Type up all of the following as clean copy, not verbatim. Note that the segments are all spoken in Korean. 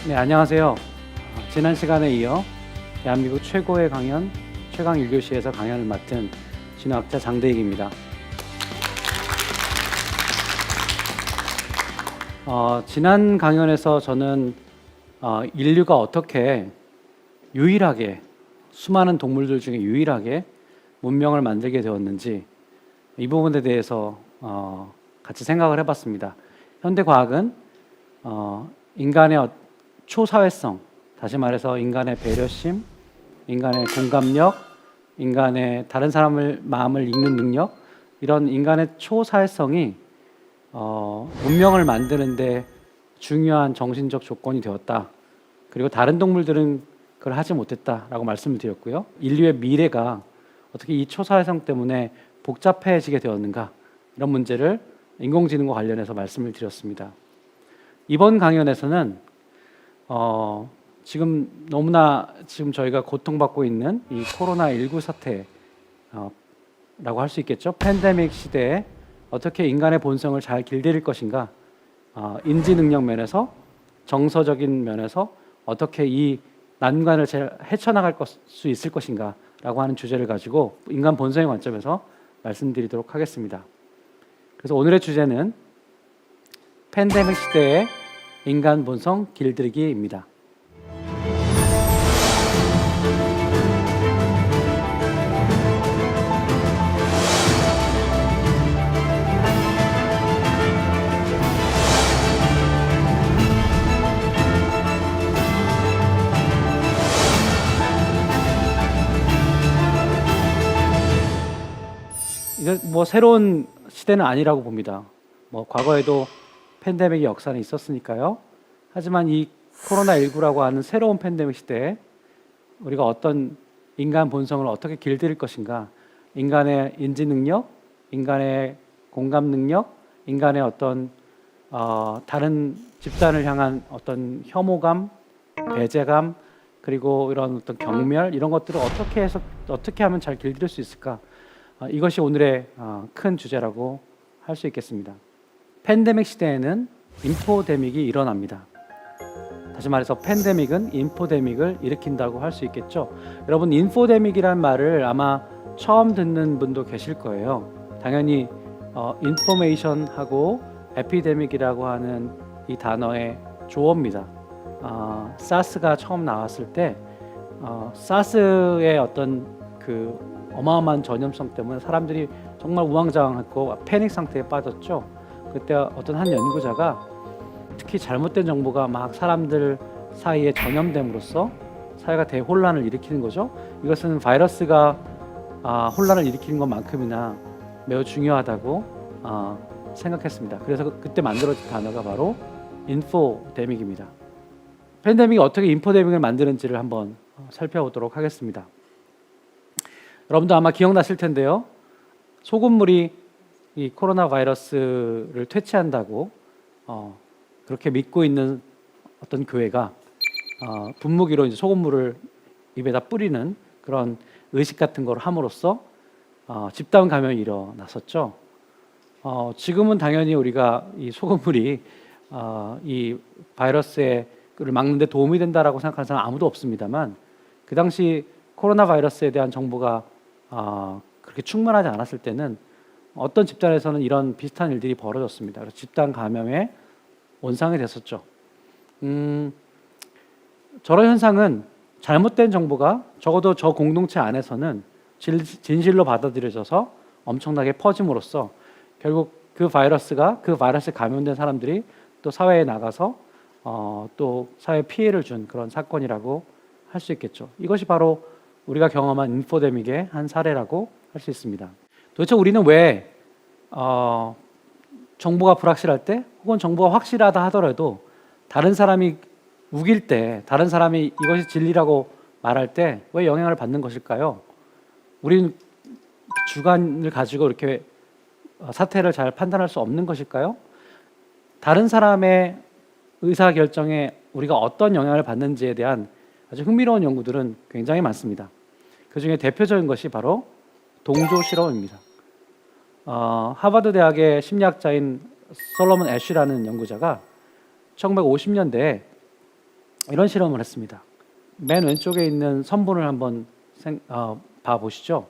네, 안녕하세요. 지난 시간에 이어 대한민국 최고의 강연 최강 1교시에서 강연을 맡은 진화학자 장대익입니다. 지난 강연에서 저는 인류가 어떻게 유일하게 수많은 동물들 중에 유일하게 문명을 만들게 되었는지 이 부분에 대해서 같이 생각을 해봤습니다. 현대 과학은 인간의 초사회성, 다시 말해서 인간의 배려심, 인간의 공감력, 인간의 다른 사람의 마음을 읽는 능력, 이런 인간의 초사회성이 문명을 만드는데 중요한 정신적 조건이 되었다. 그리고 다른 동물들은 그걸 하지 못했다라고 말씀을 드렸고요. 인류의 미래가 어떻게 이 초사회성 때문에 복잡해지게 되었는가, 이런 문제를 인공지능과 관련해서 말씀을 드렸습니다. 이번 강연에서는 지금 저희가 고통받고 있는 이 코로나19 사태라고 할 수 있겠죠. 팬데믹 시대에 어떻게 인간의 본성을 잘 길들일 것인가, 인지 능력 면에서, 정서적인 면에서 어떻게 이 난관을 잘 헤쳐나갈 수 있을 것인가라고 하는 주제를 가지고 인간 본성의 관점에서 말씀드리도록 하겠습니다. 그래서 오늘의 주제는 팬데믹 시대의 인간 본성 길들이기입니다. 이게 새로운 시대는 아니라고 봅니다. 과거에도 팬데믹의 역사는 있었으니까요. 하지만 이 코로나19라고 하는 새로운 팬데믹 시대에 우리가 어떤 인간 본성을 어떻게 길들일 것인가, 인간의 인지 능력, 인간의 공감 능력, 인간의 어떤 다른 집단을 향한 어떤 혐오감, 배제감, 그리고 이런 어떤 경멸, 이런 것들을 어떻게 하면 잘 길들일 수 있을까? 이것이 오늘의 큰 주제라고 할 수 있겠습니다. 팬데믹 시대에는 인포데믹이 일어납니다. 다시 말해서 팬데믹은 인포데믹을 일으킨다고 할 수 있겠죠. 여러분, 인포데믹이란 말을 아마 처음 듣는 분도 계실 거예요. 당연히 인포메이션하고 에피데믹이라고 하는 이 단어의 조어입니다. 사스가 처음 나왔을 때 사스의 어떤 그 어마어마한 전염성 때문에 사람들이 정말 우왕좌왕했고 패닉 상태에 빠졌죠. 그때 어떤 한 연구자가 특히 잘못된 정보가 막 사람들 사이에 전염됨으로써 사회가 대혼란을 일으키는 거죠. 이것은 바이러스가 혼란을 일으키는 것만큼이나 매우 중요하다고 생각했습니다. 그래서 그때 만들어진 단어가 바로 인포데믹입니다. 팬데믹이 어떻게 인포데믹을 만드는지를 한번 살펴보도록 하겠습니다. 여러분도 아마 기억나실 텐데요. 소금물이 이 코로나 바이러스를 퇴치한다고 그렇게 믿고 있는 어떤 교회가 분무기로 이제 소금물을 입에다 뿌리는 그런 의식 같은 걸 함으로써 집단 감염이 일어났었죠. 지금은 당연히 우리가 이 소금물이 이 바이러스를 막는 데 도움이 된다라고 생각하는 사람 아무도 없습니다만, 그 당시 코로나 바이러스에 대한 정보가 그렇게 충분하지 않았을 때는 어떤 집단에서는 이런 비슷한 일들이 벌어졌습니다. 그래서 집단 감염의 원상이 됐었죠. 저런 현상은 잘못된 정보가 적어도 저 공동체 안에서는 진실로 받아들여져서 엄청나게 퍼짐으로써 결국 그 바이러스에 감염된 사람들이 또 사회에 나가서 또 사회에 피해를 준 그런 사건이라고 할 수 있겠죠. 이것이 바로 우리가 경험한 인포데믹의 한 사례라고 할 수 있습니다. 도대체 우리는 왜 정보가 불확실할 때 혹은 정보가 확실하다 하더라도 다른 사람이 우길 때, 다른 사람이 이것이 진리라고 말할 때 왜 영향을 받는 것일까요? 우리는 주관을 가지고 이렇게 사태를 잘 판단할 수 없는 것일까요? 다른 사람의 의사결정에 우리가 어떤 영향을 받는지에 대한 아주 흥미로운 연구들은 굉장히 많습니다. 그 중에 대표적인 것이 바로 동조 실험입니다. 하버드 대학의 심리학자인 솔로몬 애쉬라는 연구자가 1950년대에 이런 실험을 했습니다. 맨 왼쪽에 있는 선분을 한번 봐보시죠.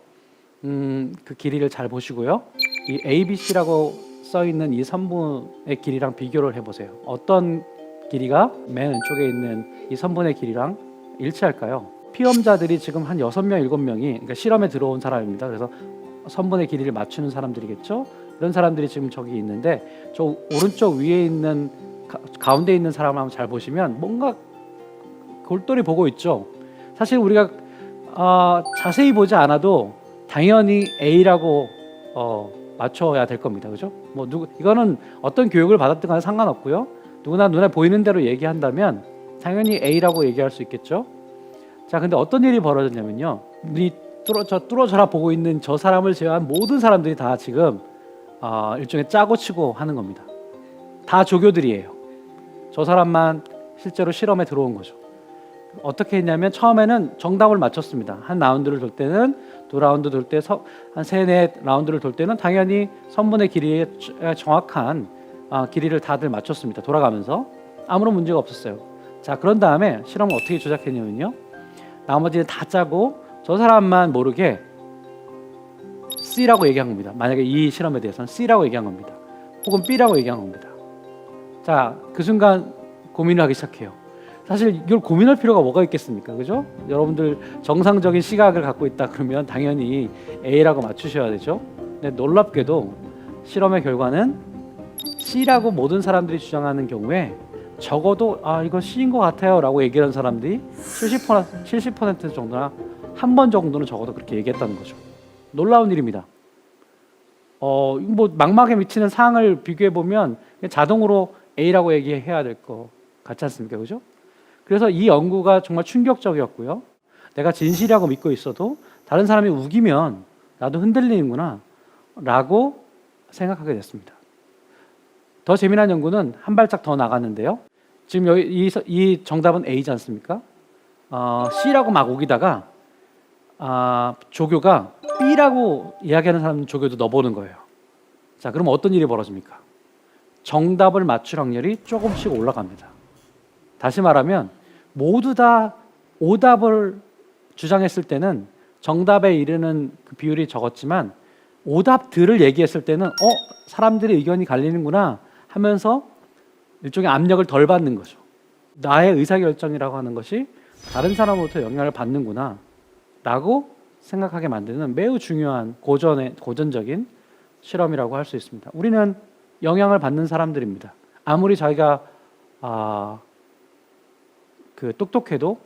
그 길이를 잘 보시고요. 이 ABC라고 써 있는 이 선분의 길이랑 비교를 해보세요. 어떤 길이가 맨 왼쪽에 있는 이 선분의 길이랑 일치할까요? 피험자들이 지금 한 6명, 7명이 그러니까 실험에 들어온 사람입니다. 그래서 선분의 길이를 맞추는 사람들이겠죠. 이런 사람들이 지금 저기 있는데 저 오른쪽 위에 있는 가운데 있는 사람을 한번 잘 보시면 뭔가 골똘히 보고 있죠. 사실 우리가 자세히 보지 않아도 당연히 A라고 맞춰야 될 겁니다. 그죠? 뭐 이거는 어떤 교육을 받았든 간에 상관없고요. 누구나 눈에 보이는 대로 얘기한다면 당연히 A라고 얘기할 수 있겠죠. 자, 근데 어떤 일이 벌어졌냐면요. 눈이 뚫어져라 보고 있는 저 사람을 제외한 모든 사람들이 다 지금 일종의 짜고 치고 하는 겁니다. 다 조교들이에요. 저 사람만 실제로 실험에 들어온 거죠. 어떻게 했냐면 처음에는 정답을 맞췄습니다. 한 라운드를 돌 때는, 두 라운드 돌 때, 한 세네 라운드를 돌 때는 당연히 선분의 길이에 정확한 길이를 다들 맞췄습니다. 돌아가면서 아무런 문제가 없었어요. 자, 그런 다음에 실험을 어떻게 조작했냐면요. 나머지는 다 짜고 저 사람만 모르게 C라고 얘기한 겁니다. 만약에 이 실험에 대해서는 C라고 얘기한 겁니다. 혹은 B라고 얘기한 겁니다. 자, 그 순간 고민을 하기 시작해요. 사실 이걸 고민할 필요가 뭐가 있겠습니까? 그죠? 여러분들 정상적인 시각을 갖고 있다 그러면 당연히 A라고 맞추셔야 되죠. 근데 놀랍게도 실험의 결과는 C라고 모든 사람들이 주장하는 경우에 적어도 이거 C인 것 같아요 라고 얘기하는 사람들이 70% 정도나 한 번 정도는 적어도 그렇게 얘기했다는 거죠. 놀라운 일입니다. 뭐 망막에 미치는 상을 비교해 보면 자동으로 A라고 얘기해야 될 것 같지 않습니까? 그죠? 그래서 이 연구가 정말 충격적이었고요. 내가 진실이라고 믿고 있어도 다른 사람이 우기면 나도 흔들리는구나 라고 생각하게 됐습니다. 더 재미난 연구는 한 발짝 더 나갔는데요. 지금 여기 이 정답은 A지 않습니까? C라고 막 우기다가 조교가 B라고 이야기하는 사람 조교도 넣어보는 거예요. 자, 그럼 어떤 일이 벌어집니까? 정답을 맞출 확률이 조금씩 올라갑니다. 다시 말하면 모두 다 오답을 주장했을 때는 정답에 이르는 그 비율이 적었지만 오답들을 얘기했을 때는 사람들의 의견이 갈리는구나 하면서 일종의 압력을 덜 받는 거죠. 나의 의사결정이라고 하는 것이 다른 사람으로부터 영향을 받는구나 라고 생각하게 만드는 매우 중요한 고전적인 실험이라고 할 수 있습니다. 우리는 영향을 받는 사람들입니다. 아무리 자기가 똑똑해도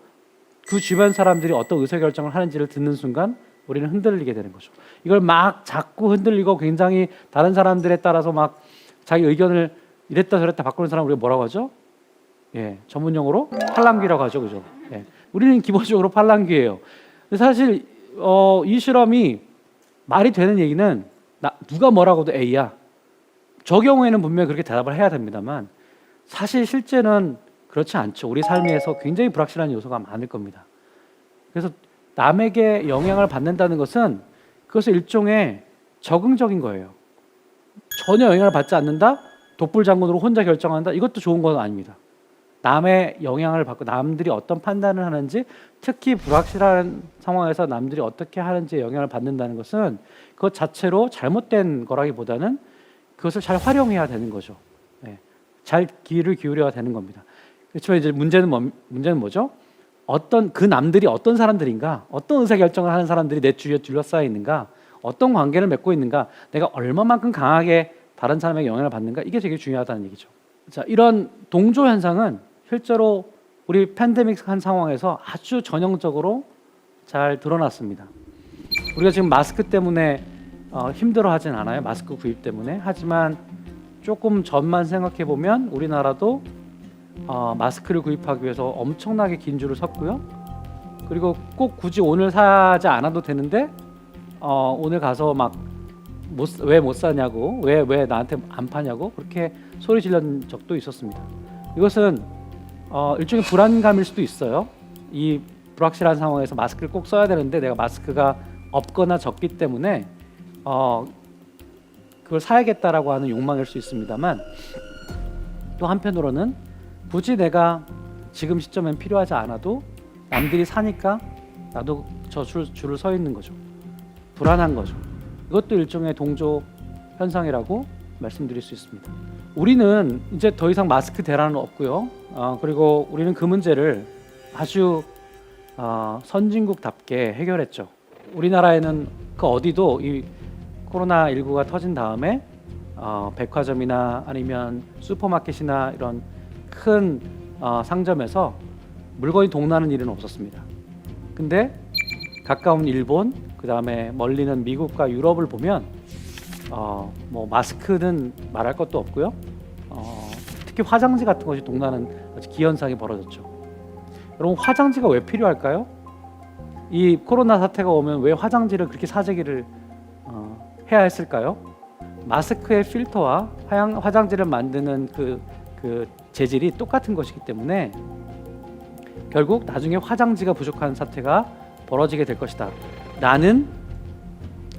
그 주변 사람들이 어떤 의사결정을 하는지를 듣는 순간 우리는 흔들리게 되는 거죠. 이걸 막 자꾸 흔들리고 굉장히 다른 사람들에 따라서 막 자기 의견을 이랬다 저랬다 바꾸는 사람 우리가 뭐라고 하죠? 예, 전문용어로 팔랑귀라고 하죠, 그죠? 예, 우리는 기본적으로 팔랑귀예요. 사실 이 실험이 말이 되는 얘기는 누가 뭐라고도 A야. 저 경우에는 분명히 그렇게 대답을 해야 됩니다만 사실 실제는 그렇지 않죠. 우리 삶에서 굉장히 불확실한 요소가 많을 겁니다. 그래서 남에게 영향을 받는다는 것은 그것은 일종의 적응적인 거예요. 전혀 영향을 받지 않는다? 독불장군으로 혼자 결정한다? 이것도 좋은 건 아닙니다. 남의 영향을 받고 남들이 어떤 판단을 하는지, 특히 불확실한 상황에서 남들이 어떻게 하는지에 영향을 받는다는 것은 그것 자체로 잘못된 거라기보다는 그것을 잘 활용해야 되는 거죠. 네. 잘 귀를 기울여야 되는 겁니다. 그렇지만 이제 문제는 뭐죠? 그 남들이 어떤 사람들인가, 어떤 의사결정을 하는 사람들이 내 주위에 둘러싸여 있는가, 어떤 관계를 맺고 있는가, 내가 얼마만큼 강하게 다른 사람에게 영향을 받는가, 이게 되게 중요하다는 얘기죠. 자, 이런 동조 현상은 실제로 우리 팬데믹 한 상황에서 아주 전형적으로 잘 드러났습니다. 우리가 지금 마스크 때문에 힘들어하진 않아요. 마스크 구입 때문에. 하지만 조금 전만 생각해 보면 우리나라도 마스크를 구입하기 위해서 엄청나게 긴 줄을 섰고요. 그리고 꼭 굳이 오늘 사지 않아도 되는데 오늘 가서 막 왜 못 사냐고, 왜 나한테 안 파냐고 그렇게 소리 질른 적도 있었습니다. 이것은 일종의 불안감일 수도 있어요. 이 불확실한 상황에서 마스크를 꼭 써야 되는데 내가 마스크가 없거나 적기 때문에 그걸 사야겠다라고 하는 욕망일 수 있습니다만, 또 한편으로는 굳이 내가 지금 시점엔 필요하지 않아도 남들이 사니까 나도 저 줄을 서 있는 거죠. 불안한 거죠. 이것도 일종의 동조 현상이라고 말씀드릴 수 있습니다. 우리는 이제 더 이상 마스크 대란은 없고요. 그리고 우리는 그 문제를 아주 선진국답게 해결했죠. 우리나라에는 그 어디도 이 코로나19가 터진 다음에 백화점이나 아니면 슈퍼마켓이나 이런 큰 상점에서 물건이 동나는 일은 없었습니다. 근데 가까운 일본, 그 다음에 멀리는 미국과 유럽을 보면 뭐 마스크는 말할 것도 없고요. 특히 화장지 같은 것이 동나는 기현상이 벌어졌죠. 여러분, 화장지가 왜 필요할까요? 이 코로나 사태가 오면 왜 화장지를 그렇게 사재기를 해야 했을까요? 마스크의 필터와 화장지를 만드는 그 재질이 똑같은 것이기 때문에 결국 나중에 화장지가 부족한 사태가 벌어지게 될 것이다 라는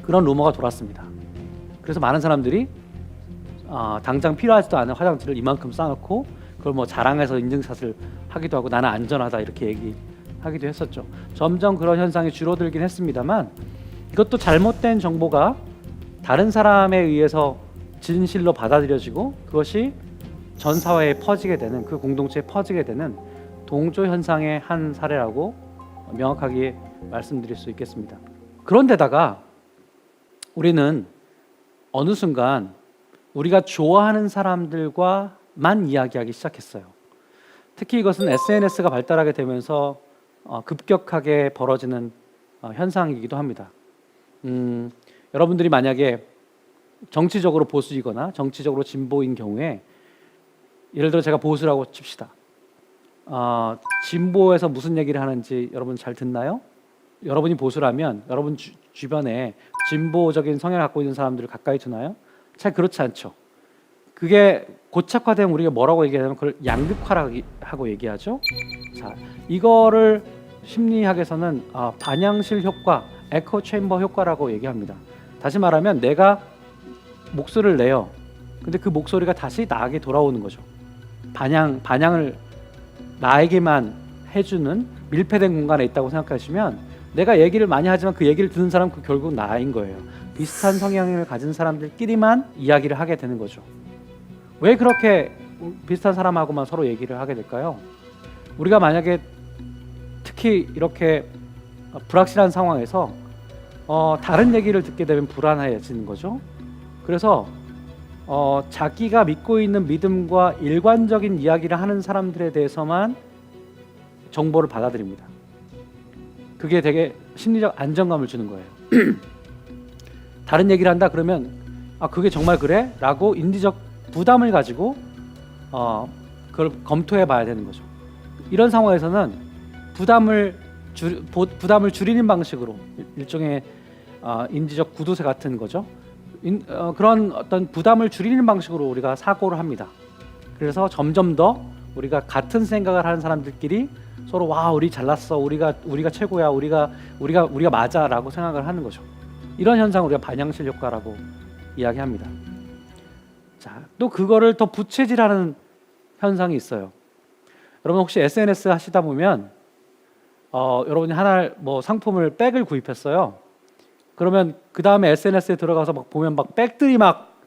그런 루머가 돌았습니다. 그래서 많은 사람들이 당장 필요하지도 않은 화장지를 이만큼 쌓아놓고 그걸 뭐 자랑해서 인증샷을 하기도 하고 나는 안전하다 이렇게 얘기하기도 했었죠. 점점 그런 현상이 줄어들긴 했습니다만, 이것도 잘못된 정보가 다른 사람에 의해서 진실로 받아들여지고 그것이 전 사회에 퍼지게 되는, 그 공동체에 퍼지게 되는 동조 현상의 한 사례라고 명확하게 말씀드릴 수 있겠습니다. 그런데다가 우리는 어느 순간 우리가 좋아하는 사람들과만 이야기하기 시작했어요. 특히 이것은 SNS가 발달하게 되면서 급격하게 벌어지는 현상이기도 합니다. 여러분들이 만약에 정치적으로 보수이거나 정치적으로 진보인 경우에, 예를 들어 제가 보수라고 칩시다. 진보에서 무슨 얘기를 하는지 여러분 잘 듣나요? 여러분이 보수라면 여러분 주변에 진보적인 성향을 갖고 있는 사람들을 가까이 두나요? 잘 그렇지 않죠. 그게 고착화되면 우리가 뭐라고 얘기하냐면 그걸 양극화라고 얘기하죠. 자, 이거를 심리학에서는 반향실 효과, 에코 체인버 효과라고 얘기합니다. 다시 말하면 내가 목소리를 내요. 근데 그 목소리가 다시 나에게 돌아오는 거죠. 반향을 나에게만 해주는 밀폐된 공간에 있다고 생각하시면, 내가 얘기를 많이 하지만 그 얘기를 듣는 사람은 결국 나인 거예요. 비슷한 성향을 가진 사람들끼리만 이야기를 하게 되는 거죠. 왜 그렇게 비슷한 사람하고만 서로 얘기를 하게 될까요? 우리가 만약에 특히 이렇게 불확실한 상황에서 다른 얘기를 듣게 되면 불안해지는 거죠. 그래서 자기가 믿고 있는 믿음과 일관적인 이야기를 하는 사람들에 대해서만 정보를 받아들입니다. 그게 되게 심리적 안정감을 주는 거예요. 다른 얘기를 한다 그러면 그게 정말 그래? 라고 인지적 부담을 가지고 그걸 검토해 봐야 되는 거죠. 이런 상황에서는 부담을 줄이는 방식으로, 일종의 인지적 구두쇠 같은 거죠. 그런 어떤 부담을 줄이는 방식으로 우리가 사고를 합니다. 그래서 점점 더 우리가 같은 생각을 하는 사람들끼리 서로 와, 우리 잘났어, 우리가 최고야, 우리가 맞아라고 생각을 하는 거죠. 이런 현상을 우리가 반향실 효과라고 이야기합니다. 자, 또 그거를 더 부채질하는 현상이 있어요. 여러분 혹시 SNS 하시다 보면 여러분이 하나 뭐 상품을 백을 구입했어요. 그러면 그 다음에 SNS에 들어가서 막 보면 막 백들이 막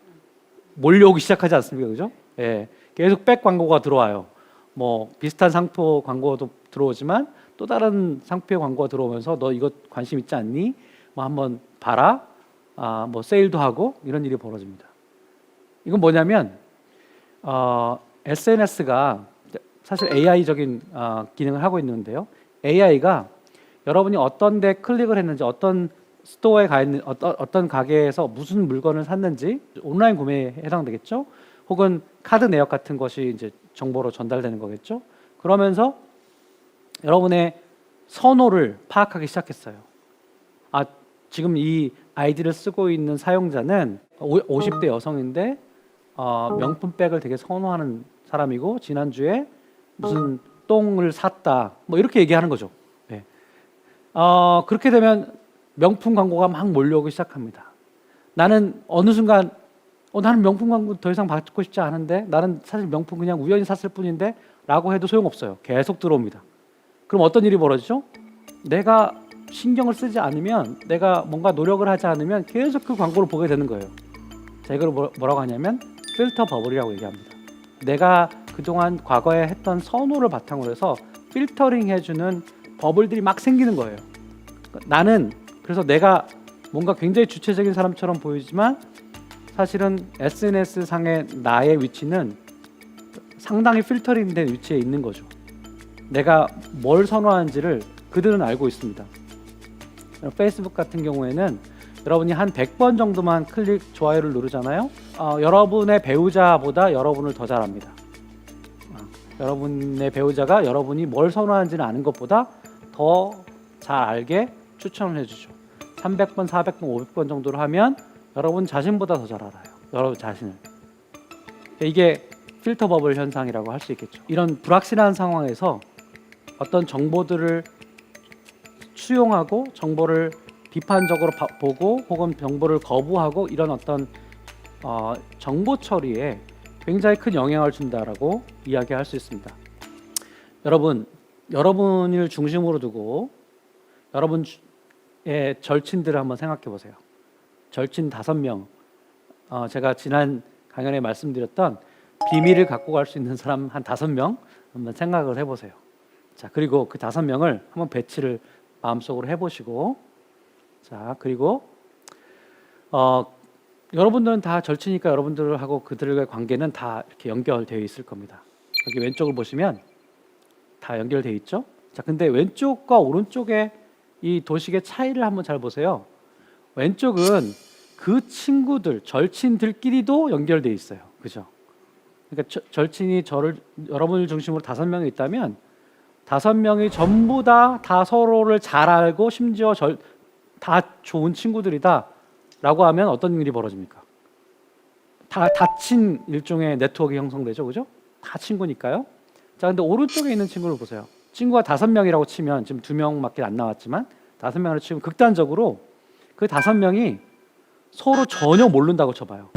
몰려오기 시작하지 않습니까, 그죠? 예, 계속 백 광고가 들어와요. 뭐 비슷한 상표 광고도 들어오지만 또 다른 상표 광고가 들어오면서 너 이거 관심 있지 않니? 뭐 한번 봐라. 뭐 세일도 하고 이런 일이 벌어집니다. 이건 뭐냐면 SNS가 사실 AI적인 기능을 하고 있는데요. AI가 여러분이 어떤 데 클릭을 했는지, 어떤 스토어에 가 있는 어떤 가게에서 무슨 물건을 샀는지, 온라인 구매에 해당되겠죠. 혹은 카드 내역 같은 것이 이제 정보로 전달되는 거겠죠. 그러면서 여러분의 선호를 파악하기 시작했어요. 아, 지금 이 아이디를 쓰고 있는 사용자는 50대 여성인데 명품백을 되게 선호하는 사람이고 지난주에 무슨 똥을 샀다, 뭐 이렇게 얘기하는 거죠. 네. 그렇게 되면 명품 광고가 막 몰려오기 시작합니다. 나는 어느 순간 나는 명품 광고 더 이상 받고 싶지 않은데, 나는 사실 명품 그냥 우연히 샀을 뿐인데 라고 해도 소용없어요. 계속 들어옵니다. 그럼 어떤 일이 벌어지죠? 내가 신경을 쓰지 않으면, 내가 뭔가 노력을 하지 않으면 계속 그 광고를 보게 되는 거예요. 자, 이걸 뭐라고 하냐면 필터 버블이라고 얘기합니다. 내가 그동안 과거에 했던 선호를 바탕으로 해서 필터링 해주는 버블들이 막 생기는 거예요. 그래서 내가 뭔가 굉장히 주체적인 사람처럼 보이지만 사실은 SNS 상의 나의 위치는 상당히 필터링된 위치에 있는 거죠. 내가 뭘 선호하는지를 그들은 알고 있습니다. 페이스북 같은 경우에는 여러분이 한 100번 정도만 클릭, 좋아요를 누르잖아요. 여러분의 배우자보다 여러분을 더 잘 압니다. 여러분의 배우자가 여러분이 뭘 선호하는지는 아는 것보다 더 잘 알게 추천을 해주죠. 300번, 400번, 500번 정도로 하면 여러분 자신보다 더 잘 알아요. 여러분 자신을. 이게 필터 버블 현상이라고 할 수 있겠죠. 이런 불확실한 상황에서 어떤 정보들을 수용하고 정보를 비판적으로 보고 혹은 정보를 거부하고, 이런 어떤 정보 처리에 굉장히 큰 영향을 준다라고 이야기할 수 있습니다. 여러분을 중심으로 두고 여러분의 절친들을 한번 생각해 보세요. 절친 5명. 제가 지난 강연에 말씀드렸던 비밀을 갖고 갈 수 있는 사람 한 5명 한번 생각을 해보세요. 자, 그리고 그 5명을 한번 배치를 마음속으로 해보시고, 자, 그리고 여러분들은 다 절친이니까 여러분들하고 그들과의 관계는 다 이렇게 연결되어 있을 겁니다. 여기 왼쪽을 보시면 다 연결되어 있죠. 자, 근데 왼쪽과 오른쪽의 이 도식의 차이를 한번 잘 보세요. 왼쪽은 그 친구들, 절친들끼리도 연결되어 있어요. 그죠? 그러니까 절친이 여러분을 중심으로 5명이 있다면 5명이 전부 다 서로를 잘 알고 심지어 다 좋은 친구들이다 라고 하면 어떤 일이 벌어집니까? 다 친 일종의 네트워크 형성되죠. 그죠? 다 친구니까요. 자, 근데 오른쪽에 있는 친구를 보세요. 친구가 5명이라고 치면, 지금 2명밖에 안 나왔지만 5명으로 치면 극단적으로 그 5명이 서로 전혀 모른다고 쳐봐요.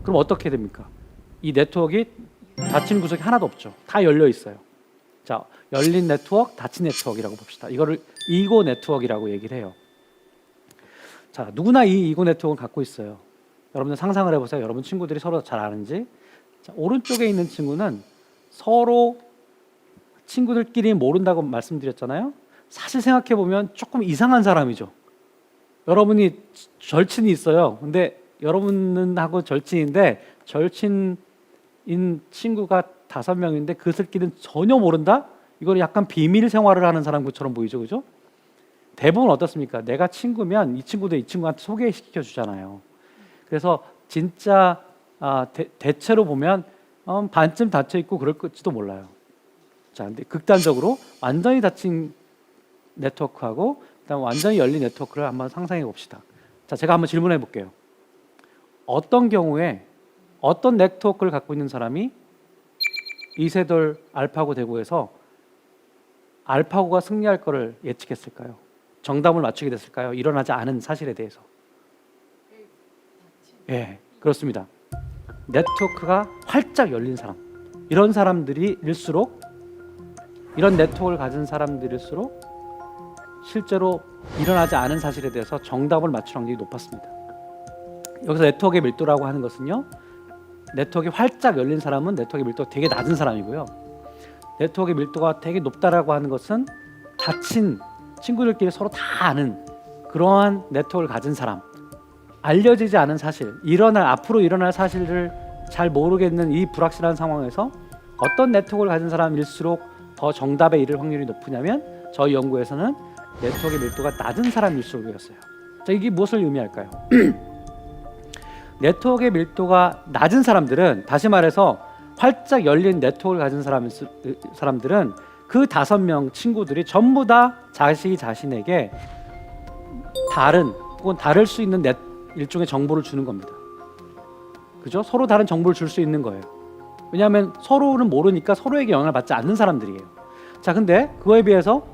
그럼 어떻게 됩니까? 이 네트워크가 닫힌 구석이 하나도 없죠. 다 열려 있어요. 자, 열린 네트워크, 닫힌 네트워크라고 봅시다. 이거를 이고 네트워크라고 얘기를 해요. 자, 누구나 이 이고 네트워크를 갖고 있어요. 여러분들 상상을 해보세요. 여러분 친구들이 서로 잘 아는지. 자, 오른쪽에 있는 친구는 서로 친구들끼리 모른다고 말씀드렸잖아요. 사실 생각해보면 조금 이상한 사람이죠. 여러분이 절친이 있어요. 근데 여러분은 하고 절친인데, 절친인 친구가 5명인데 그들끼리는 전혀 모른다? 이거는 약간 비밀 생활을 하는 사람처럼 보이죠. 그죠? 대부분 어떻습니까? 내가 친구면 이 친구도 이 친구한테 소개시켜 주잖아요. 그래서 진짜 대체로 보면 반쯤 닫혀 있고 그럴지도 몰라요. 자, 근데 극단적으로 완전히 닫힌 네트워크하고 그다음 완전히 열린 네트워크를 한번 상상해 봅시다. 자, 제가 한번 질문해 볼게요. 어떤 경우에 어떤 네트워크를 갖고 있는 사람이 이세돌 알파고 대구에서 알파고가 승리할 거를 예측했을까요? 정답을 맞추게 됐을까요? 일어나지 않은 사실에 대해서. 예, 그렇습니다. 네트워크가 활짝 열린 사람, 이런 사람들일수록, 이런 네트워크를 가진 사람들일수록 실제로 일어나지 않은 사실에 대해서 정답을 맞출 확률이 높았습니다. 여기서 네트워크의 밀도라고 하는 것은요, 네트워크가 활짝 열린 사람은 네트워크의 밀도가 되게 낮은 사람이고요, 네트워크의 밀도가 되게 높다라고 하는 것은 닫힌 친구들끼리 서로 다 아는 그러한 네트워크를 가진 사람, 알려지지 않은 사실, 앞으로 일어날 사실을 잘 모르겠는 이 불확실한 상황에서 어떤 네트워크를 가진 사람일수록 더 정답에 이를 확률이 높으냐면 저희 연구에서는 네트워크의 밀도가 낮은 사람일수록이었어요. 자, 이게 무엇을 의미할까요? 네트워크의 밀도가 낮은 사람들은, 다시 말해서 활짝 열린 네트워크를 가진 사람들은 그 5명 친구들이 전부 다 자신에게 다른 혹은 다를 수 있는 일종의 정보를 주는 겁니다. 그죠? 서로 다른 정보를 줄 수 있는 거예요. 왜냐하면 서로는 모르니까 서로에게 영향을 받지 않는 사람들이에요. 자, 근데 그거에 비해서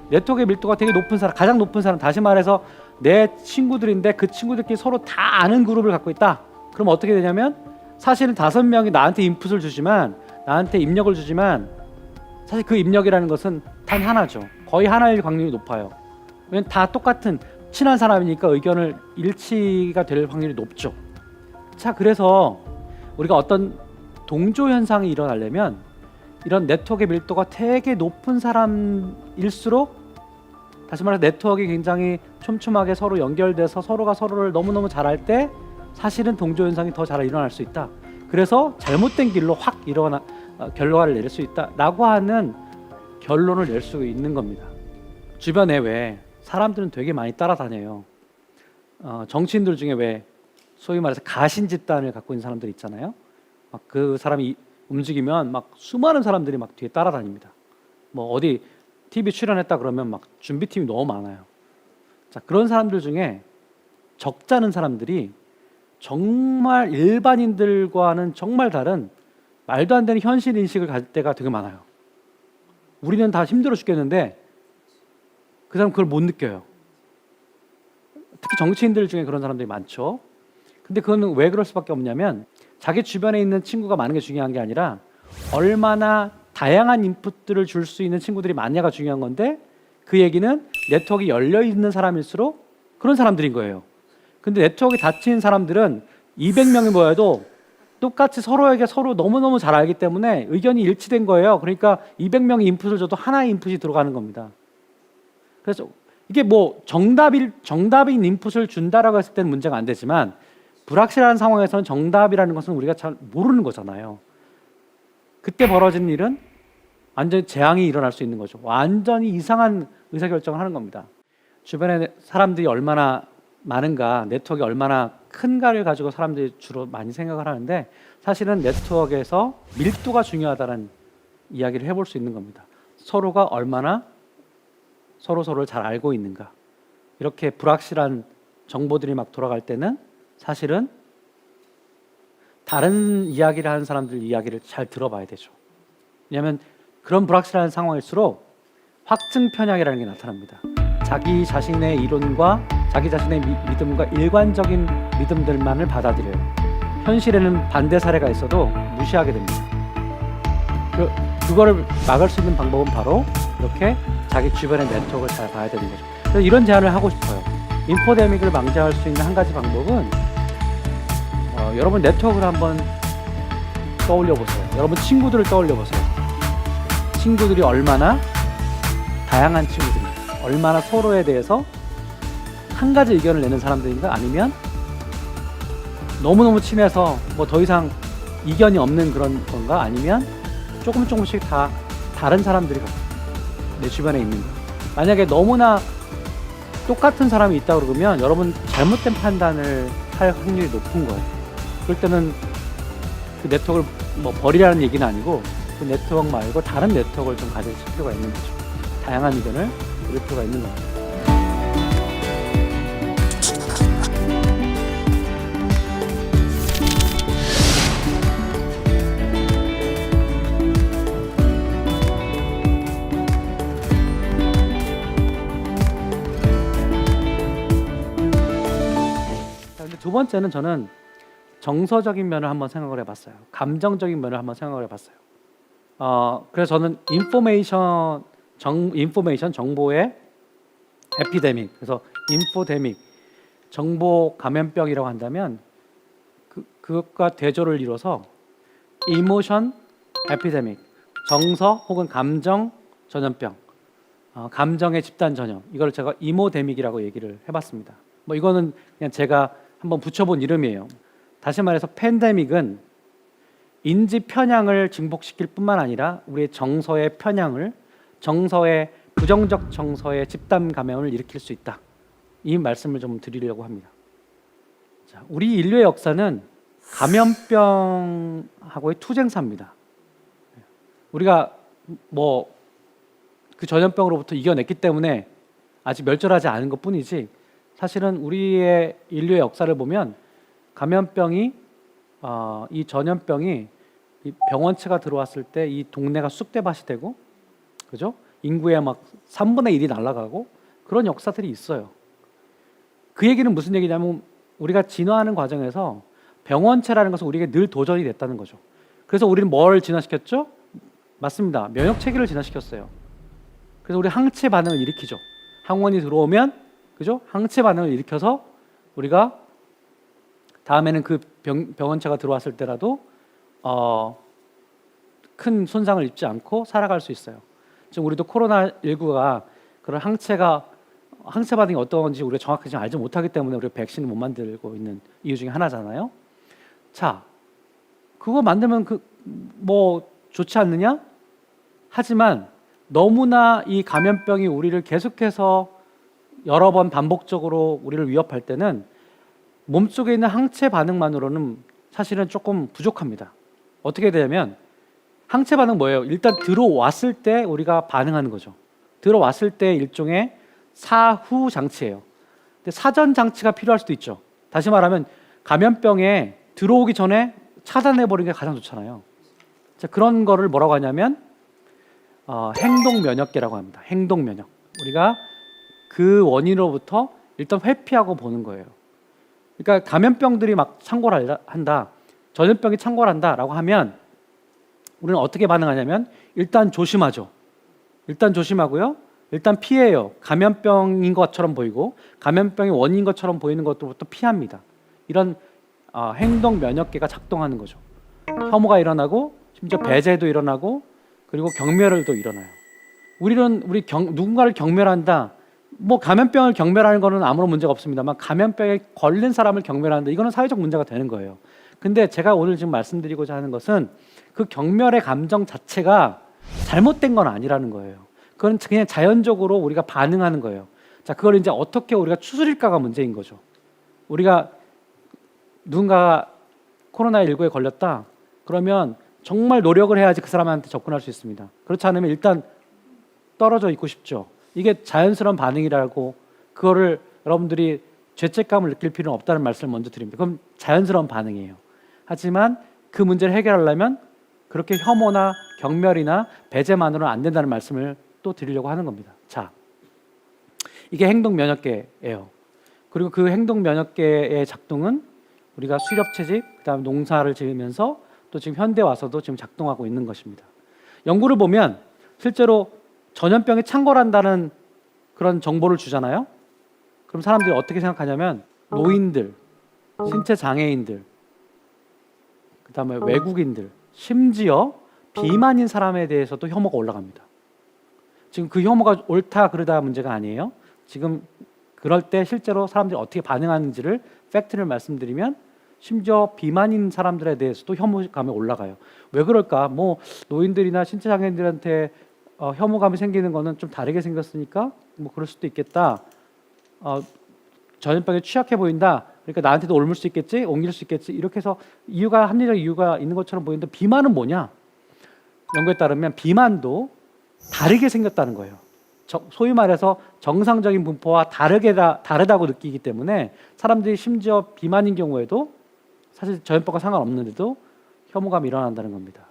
네트워크의 밀도가 되게 높은 사람, 가장 높은 사람, 다시 말해서 내 친구들인데 그 친구들끼리 서로 다 아는 그룹을 갖고 있다. 그럼 어떻게 되냐면 사실은 5명이 나한테 인풋을 주지만, 나한테 입력을 주지만, 사실 그 입력이라는 것은 단 하나죠. 거의 하나일 확률이 높아요. 왜냐면 다 똑같은 친한 사람이니까 의견을 일치가 될 확률이 높죠. 자, 그래서 우리가 어떤 동조 현상이 일어나려면 이런 네트워크의 밀도가 되게 높은 사람일수록, 다시 말해서 네트워크가 굉장히 촘촘하게 서로 연결돼서 서로가 서로를 너무너무 잘할 때 사실은 동조 현상이 더 잘 일어날 수 있다. 그래서 잘못된 길로 확 결과를 내릴 수 있다라고 하는 결론을 낼 수 있는 겁니다. 주변에 왜 사람들은 되게 많이 따라다녀요. 정치인들 중에 왜 소위 말해서 가신 집단을 갖고 있는 사람들 있잖아요. 막 그 사람이 움직이면 막 수많은 사람들이 막 뒤에 따라다닙니다. 뭐 어디 TV 출연했다 그러면 막 준비팀이 너무 많아요. 자, 그런 사람들 중에 적잖은 사람들이 정말 일반인들과는 정말 다른 말도 안 되는 현실 인식을 가질 때가 되게 많아요. 우리는 다 힘들어 죽겠는데 그 사람 그걸 못 느껴요. 특히 정치인들 중에 그런 사람들이 많죠. 근데 그거는 왜 그럴 수밖에 없냐면 자기 주변에 있는 친구가 많은 게 중요한 게 아니라 얼마나 다양한 인풋들을 줄 수 있는 친구들이 많냐가 중요한 건데, 그 얘기는 네트워크가 열려 있는 사람일수록 그런 사람들인 거예요. 근데 네트워크가 닫힌 사람들은 200명이 모여도 똑같이 서로에게 서로 너무너무 잘 알기 때문에 의견이 일치된 거예요. 그러니까 200명이 인풋을 줘도 하나의 인풋이 들어가는 겁니다. 그래서 이게 뭐 정답인 인풋을 준다라고 했을 때는 문제가 안 되지만, 불확실한 상황에서는 정답이라는 것은 우리가 잘 모르는 거잖아요. 그때 벌어지는 일은 완전히 재앙이 일어날 수 있는 거죠. 완전히 이상한 의사결정을 하는 겁니다. 주변에 사람들이 얼마나 많은가, 네트워크가 얼마나 큰가를 가지고 사람들이 주로 많이 생각을 하는데, 사실은 네트워크에서 밀도가 중요하다는 이야기를 해볼 수 있는 겁니다. 서로가 얼마나 서로를 잘 알고 있는가. 이렇게 불확실한 정보들이 막 돌아갈 때는 사실은 다른 이야기를 하는 사람들 이야기를 잘 들어봐야 되죠. 왜냐하면 그런 불확실한 상황일수록 확증 편향이라는 게 나타납니다. 자기 자신의 이론과 자기 자신의 믿음과 일관적인 믿음들만을 받아들여요. 현실에는 반대 사례가 있어도 무시하게 됩니다. 그거를 막을 수 있는 방법은 바로 이렇게 자기 주변의 네트워크를 잘 봐야 되는 거죠. 그래서 이런 제안을 하고 싶어요. 인포데믹을 방지할 수 있는 한 가지 방법은 여러분 네트워크를 한번 떠올려 보세요. 여러분 친구들을 떠올려 보세요. 친구들이 얼마나 다양한 친구들인가, 얼마나 서로에 대해서 한 가지 의견을 내는 사람들인가, 아니면 너무너무 친해서 뭐 더 이상 이견이 없는 그런 건가, 아니면 조금씩 다 다른 사람들이 내 주변에 있는 거. 만약에 너무나 똑같은 사람이 있다 그러면 여러분 잘못된 판단을 할 확률이 높은 거예요. 그럴 때는 그 네트워크를 뭐 버리라는 얘기는 아니고 그 네트워크 말고 다른 네트워크를 좀 가질 필요가 있는 거죠. 다양한 의견을 들을 필요가 있는 겁니다. 두 번째는 저는 정서적인 면을 한번 생각을 해봤어요. 감정적인 면을 한번 생각을 해봤어요. 그래서 저는 인포메이션 정보의 에피데믹, 그래서 인포데믹, 정보 감염병이라고 한다면 그것과 대조를 이뤄서 이모션 에피데믹, 정서 혹은 감정 전염병, 감정의 집단 전염, 이걸 제가 이모데믹이라고 얘기를 해봤습니다. 뭐 이거는 그냥 제가 한번 붙여본 이름이에요. 다시 말해서 팬데믹은 인지 편향을 증폭시킬 뿐만 아니라 우리의 정서의 편향을, 정서의 부정적 정서의 집단 감염을 일으킬 수 있다. 이 말씀을 좀 드리려고 합니다. 자, 우리 인류의 역사는 감염병하고의 투쟁사입니다. 우리가 뭐 그 전염병으로부터 이겨냈기 때문에 아직 멸절하지 않은 것뿐이지, 사실은 우리의 인류의 역사를 보면 감염병이 이 전염병이 이 병원체가 들어왔을 때 이 동네가 쑥대밭이 되고, 그죠? 인구의 막 3분의 1이 날아가고 그런 역사들이 있어요. 그 얘기는 무슨 얘기냐면 우리가 진화하는 과정에서 병원체라는 것은 우리에게 늘 도전이 됐다는 거죠. 그래서 우리는 뭘 진화시켰죠? 맞습니다. 면역 체계를 진화시켰어요. 그래서 우리 항체 반응을 일으키죠. 항원이 들어오면, 그죠? 항체 반응을 일으켜서 우리가 다음에는 그 병원체가 들어왔을 때라도 큰 손상을 입지 않고 살아갈 수 있어요. 지금 우리도 코로나19가 그런 항체 반응이 어떤 건지 우리가 정확하게 지금 알지 못하기 때문에 우리가 백신을 못 만들고 있는 이유 중에 하나잖아요. 자, 그거 만들면 뭐 좋지 않느냐? 하지만 너무나 이 감염병이 우리를 계속해서 여러 번 반복적으로 우리를 위협할 때는 몸속에 있는 항체 반응만으로는 사실은 조금 부족합니다. 어떻게 되냐면 항체 반응 뭐예요? 일단 들어왔을 때 우리가 반응하는 거죠. 들어왔을 때 일종의 사후 장치예요. 근데 사전 장치가 필요할 수도 있죠. 다시 말하면 감염병에 들어오기 전에 차단해 버리는 게 가장 좋잖아요. 자, 그런 거를 뭐라고 하냐면 행동 면역계라고 합니다. 행동 면역. 우리가 그 원인으로부터 일단 회피하고 보는 거예요. 그러니까 감염병들이 막 창궐을 한다, 전염병이 창궐한다라고 하면 우리는 어떻게 반응하냐면 일단 조심하죠. 일단 조심하고요. 일단 피해요. 감염병인 것처럼 보이고 감염병의 원인인 것처럼 보이는 것들부터 피합니다. 이런 행동 면역계가 작동하는 거죠. 혐오가 일어나고 심지어 배제도 일어나고 그리고 경멸도 일어나요. 우리는 누군가를 경멸한다. 뭐 감염병을 경멸하는 거는 아무런 문제가 없습니다만 감염병에 걸린 사람을 경멸한다. 이거는 사회적 문제가 되는 거예요. 근데 제가 오늘 지금 말씀드리고자 하는 것은 그 경멸의 감정 자체가 잘못된 건 아니라는 거예요. 그건 그냥 자연적으로 우리가 반응하는 거예요. 자, 그걸 이제 어떻게 우리가 추스릴까가 문제인 거죠. 우리가 누군가가 코로나19에 걸렸다. 그러면 정말 노력을 해야지 그 사람한테 접근할 수 있습니다. 그렇지 않으면 일단 떨어져 있고 싶죠. 이게 자연스러운 반응이라고, 그거를 여러분들이 죄책감을 느낄 필요는 없다는 말씀을 먼저 드립니다. 그럼 자연스러운 반응이에요. 하지만 그 문제를 해결하려면 그렇게 혐오나 경멸이나 배제만으로는 안 된다는 말씀을 또 드리려고 하는 겁니다. 자, 이게 행동 면역계예요. 그리고 그 행동 면역계의 작동은 우리가 수렵 채집, 그다음 농사를 지으면서 또 지금 현대 와서도 지금 작동하고 있는 것입니다. 연구를 보면 실제로 전염병이 창궐한다는 그런 정보를 주잖아요. 그럼 사람들이 어떻게 생각하냐면 노인들, 신체 장애인들, 그다음에 외국인들, 심지어 비만인 사람에 대해서도 혐오가 올라갑니다. 지금 그 혐오가 옳다 그르다 문제가 아니에요. 지금 그럴 때 실제로 사람들이 어떻게 반응하는지를 팩트를 말씀드리면 심지어 비만인 사람들에 대해서도 혐오감이 올라가요. 왜 그럴까? 뭐 노인들이나 신체 장애인들한테 혐오감이 생기는 거는 좀 다르게 생겼으니까 뭐 그럴 수도 있겠다. 전염병에 취약해 보인다. 그러니까 나한테도 옮을 수 있겠지, 옮길 수 있겠지. 이렇게 해서 합리적 이유가 있는 것처럼 보이는데 비만은 뭐냐? 연구에 따르면 비만도 다르게 생겼다는 거예요. 소위 말해서 정상적인 분포와 다르다고 느끼기 때문에 사람들이 심지어 비만인 경우에도 사실 전염병과 상관없는데도 혐오감이 일어난다는 겁니다.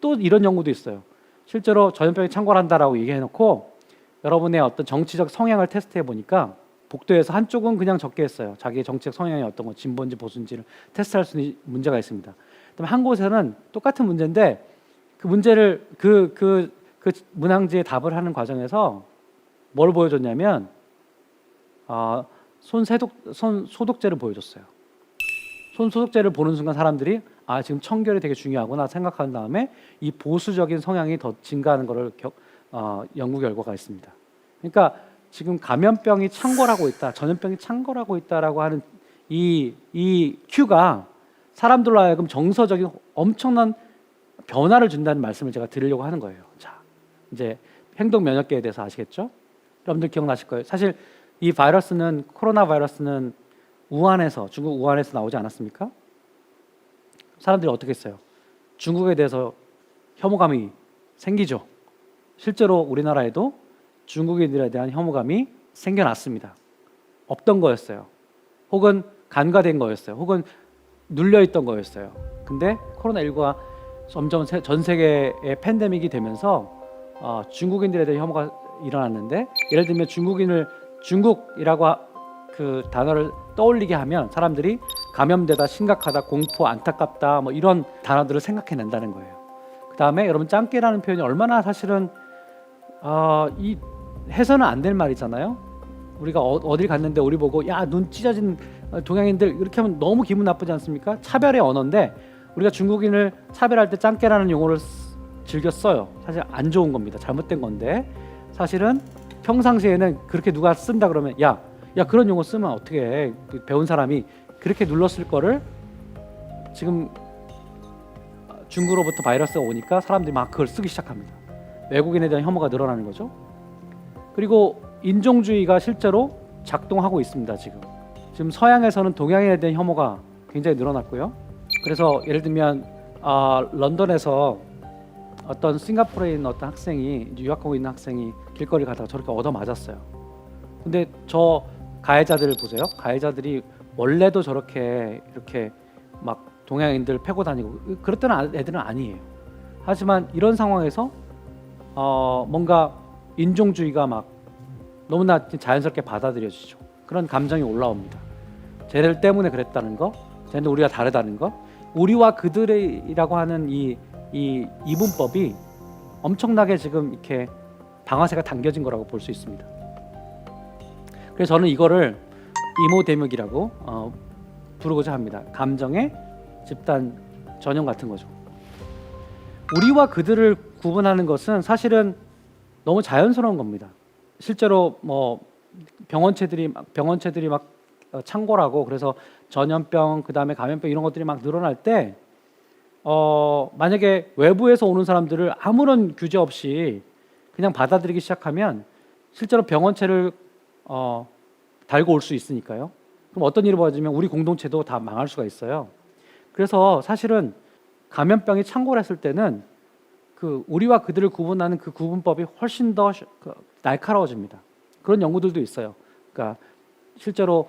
또 이런 연구도 있어요. 실제로 전염병이 창궐한다라고 얘기해놓고 여러분의 어떤 정치적 성향을 테스트해 보니까 복도에서 한쪽은 그냥 적게 했어요. 자기의 정치적 성향이 어떤 거, 진보인지 보수인지를 테스트할 수 있는 문제가 있습니다. 그다음에 한 곳에는 똑같은 문제인데 그 문제를 그 문항지에 답을 하는 과정에서 뭘 보여줬냐면 손 소독제를 보여줬어요. 손 소독제를 보는 순간 사람들이 지금 청결이 되게 중요하구나 생각한 다음에 이 보수적인 성향이 더 증가하는 것을 연구 결과가 있습니다. 그러니까 지금 감염병이 창궐하고 있다, 전염병이 창궐하고 있다라고 하는 이 큐가 사람들로 하여금 정서적인 엄청난 변화를 준다는 말씀을 제가 드리려고 하는 거예요. 자, 이제 행동 면역계에 대해서 아시겠죠? 여러분들 기억나실 거예요. 사실 이 바이러스는, 코로나 바이러스는 우한에서, 중국 우한에서 나오지 않았습니까? 사람들이 어떻게 했어요? 중국에 대해서 혐오감이 생기죠. 실제로 우리나라에도 중국인들에 대한 혐오감이 생겨났습니다. 없던 거였어요. 혹은 간과된 거였어요. 혹은 눌려있던 거였어요. 근데 코로나19가 점점 전 세계의 팬데믹이 되면서 중국인들에 대한 혐오가 일어났는데, 예를 들면 중국이라고 그 단어를 떠올리게 하면 사람들이 감염되다, 심각하다, 공포, 안타깝다, 뭐 이런 단어들을 생각해낸다는 거예요. 그 다음에 여러분, 짱깨라는 표현이 얼마나 사실은 이 해서는 안 될 말이잖아요. 우리가 어딜 갔는데 우리 보고 야, 눈 찢어진 동양인들 이렇게 하면 너무 기분 나쁘지 않습니까? 차별의 언어인데 우리가 중국인을 차별할 때 짱깨라는 용어를 즐겨 써요. 사실 안 좋은 겁니다. 잘못된 건데, 사실은 평상시에는 그렇게 누가 쓴다 그러면 야 그런 용어 쓰면 어떻게 해? 배운 사람이 그렇게 눌렀을 거를 지금 중국으로부터 바이러스가 오니까 사람들이 막 그걸 쓰기 시작합니다. 외국인에 대한 혐오가 늘어나는 거죠. 그리고 인종주의가 실제로 작동하고 있습니다. 지금 서양에서는 동양인에 대한 혐오가 굉장히 늘어났고요. 그래서 예를 들면 런던에서 어떤 싱가포르에 있는 어떤 학생이, 유학하고 있는 학생이 길거리 가다가 저렇게 얻어맞았어요. 근데 저 가해자들을 보세요. 가해자들이 원래도 저렇게 이렇게 막 동양인들 패고 다니고 그랬던 애들은 아니에요. 하지만 이런 상황에서 뭔가 인종주의가 막 너무나 자연스럽게 받아들여지죠. 그런 감정이 올라옵니다. 쟤들 때문에 그랬다는 거, 쟤는 우리가 다르다는 거, 우리와 그들이라고 하는 이 이분법이 엄청나게 지금 이렇게 방아쇠가 당겨진 거라고 볼 수 있습니다. 그래서 저는 이거를 이모대목이라고 부르고자 합니다. 감정의 집단 전염 같은 거죠. 우리와 그들을 구분하는 것은 사실은 너무 자연스러운 겁니다. 실제로 뭐 병원체들이 막 창궐하고, 그래서 전염병, 그 다음에 감염병 이런 것들이 막 늘어날 때 만약에 외부에서 오는 사람들을 아무런 규제 없이 그냥 받아들이기 시작하면 실제로 병원체를 달고 올 수 있으니까요. 그럼 어떤 일이 벌어지면 우리 공동체도 다 망할 수가 있어요. 그래서 사실은 감염병이 창궐했을 때는 그 우리와 그들을 구분하는 그 구분법이 훨씬 더 날카로워집니다. 그런 연구들도 있어요. 그러니까 실제로